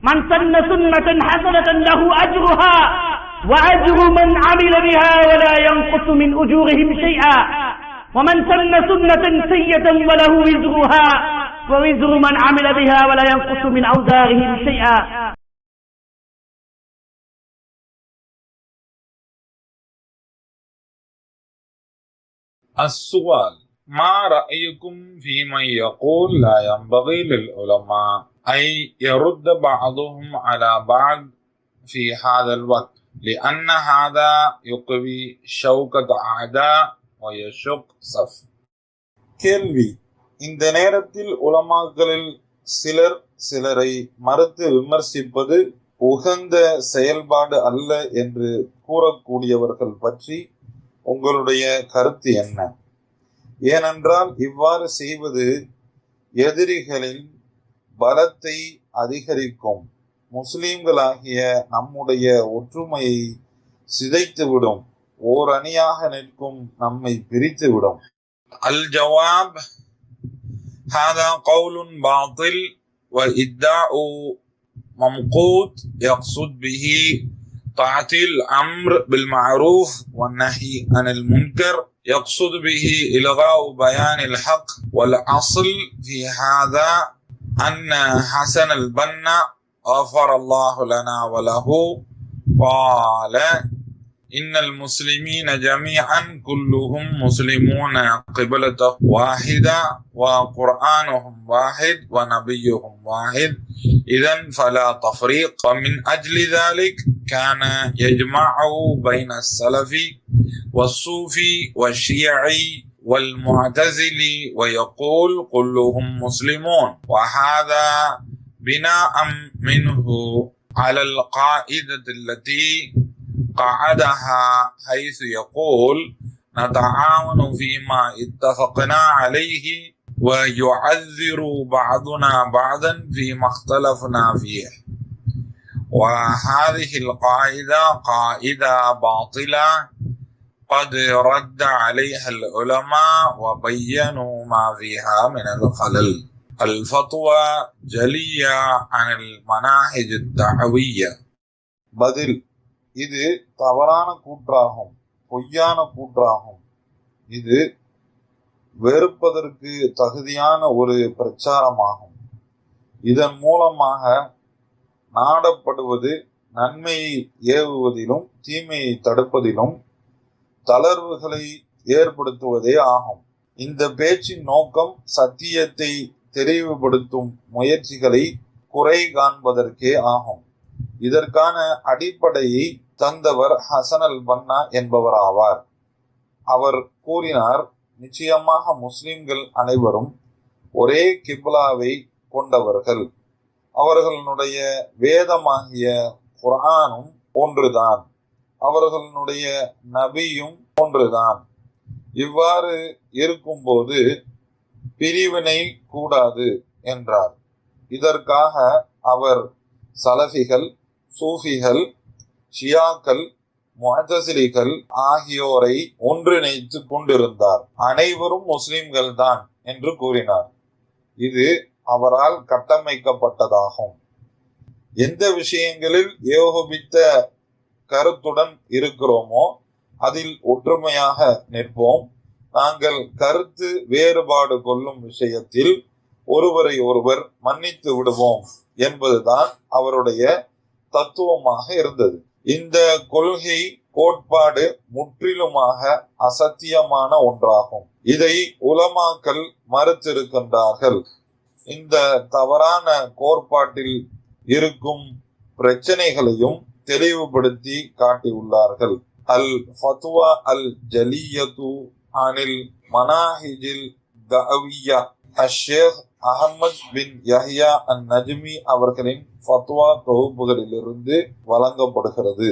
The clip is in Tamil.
من سن سنة حسنة له أجرها وأجر من عمل بها ولا ينقص من أجورهم شيئا ومن سن سنة سيئة وله وزرها ووزر من عمل بها ولا ينقص من أوزارهم شيئا. السؤال: ما رأيكم في من يقول لا ينبغي للعلماء أن يرد بعضهم على بعض في هذا الوقت لأن هذا يقوي شوكة أعداء ويشق صف. கேள்வி: இந்த நேரத்தில் உலமாக்களில் சிலர் சிலரை மறுத்து விமர்சிப்பது உகந்த செயல்பாடு அல்ல என்று கூறக்கூடியவர்கள் பற்றி உங்களுடைய கருத்து என்ன? ஏனென்றால் இவ்வாறு செய்வது எதிரிகளின் பலத்தை அதிகரிக்கும், முஸ்லிம்களாகிய நம்முடைய ஒற்றுமையை சிதைத்துவிடும், ஓர் அணியாக நிற்கும் நம்மை பிரித்துவிடும். அல் ஜவாப்: هذا قول باطل وإدعاء ممقوت يقصد به تعطيل الأمر بالمعروف والنهي عن المنكر، يقصد به إلغاء بيان الحق. والأصل في هذا أن حسن البنا غفر الله لنا وله قال: إن المسلمين جميعا كلهم مسلمون قبلة واحدة وقرآنهم واحد ونبيهم واحد، إذن فلا تفريق. ومن أجل ذلك كان يجمع بين السلفي والصوفي والشيعي والمعتزلي ويقول كلهم مسلمون، وهذا بناء منه على القاعدة التي قعدها حيث يقول: نتعاون فيما اتفقنا عليه ويعذر بعضنا بعضا فيما اختلفنا فيه. وهذه القاعدة قاعدة باطلة قد رد عليها العلماء وبينوا ما فيها من الخلل. الفتوى جلية عن المناهج الدعوية. பதில்: இது தவறான கூற்றாகும், பொய்யான கூற்றாகும். இது வெறுப்பதற்கு தகுதியான ஒரு பிரச்சாரமாகும். இதன் மூலமாக நாடப்படுவது நன்மையை ஏவுவதிலும் தீமையை தடுப்பதிலும் தளர்வுகளை ஏற்படுத்துவதே ஆகும். இந்த பேச்சின் நோக்கம் சத்தியத்தை தெளிவுபடுத்தும் முயற்சிகளை குறை காண்பதற்கே ஆகும். இதற்கான அடிப்படையை தந்தவர் ஹசன் அல் பன்னா என்பவர் ஆவார். அவர் கூறினார்: நிச்சயமாக முஸ்லிம்கள் அனைவரும் ஒரே கிப்லாவை கொண்டவர்கள், அவர்களுடைய வேதமாகிய குர்ஆனும் ஒன்றுதான், அவர்களுடைய நபியும் ஒன்றுதான். இவ்வாறு இருக்கும்போது பிரிவினை கூடாது என்றார். இதற்காக அவர் சலஃபிகள், சூஃபிகள், ஷியாக்கள், முஅ்தஸிலிகள் ஆகியோரை ஒன்றிணைத்து கொண்டிருந்தார். அனைவரும் முஸ்லிம்கள் தான் என்று கூறினார். இது அவரால் கட்டமைக்கப்பட்டதாகும். எந்த விஷயங்களில் ஏகோபித்த கருத்துடன் இருக்கிறோமோ அதில் ஒற்றுமையாக நிற்போம். நாங்கள் கருத்து வேறுபாடு கொள்ளும் விஷயத்தில் ஒருவரை ஒருவர் மன்னித்து விடுவோம் என்பதுதான் அவருடைய தத்துவமாக இருந்தது. இந்த கொள்கை கோட்பாடு முற்றிலுமாக அசத்தியமான ஒன்றாகும். இதை உலமாக்கள் மறுத்திருக்கின்றார்கள். இந்த தவறான கோட்பாட்டில் இருக்கும் பிரச்சனைகளையும் தெளிவுபடுத்தி காட்டியுள்ளார்கள். அல் ஃபத்வா அல் ஜலியத்து அனில் மனாஹிஜில் தஅவிய்யா அஷேக் அஹமத் பின் யஹ்யா அன் நஜ்மி அவர்களின் ஃபத்வா தொகுப்புகளிலிருந்து வழங்கப்படுகிறது.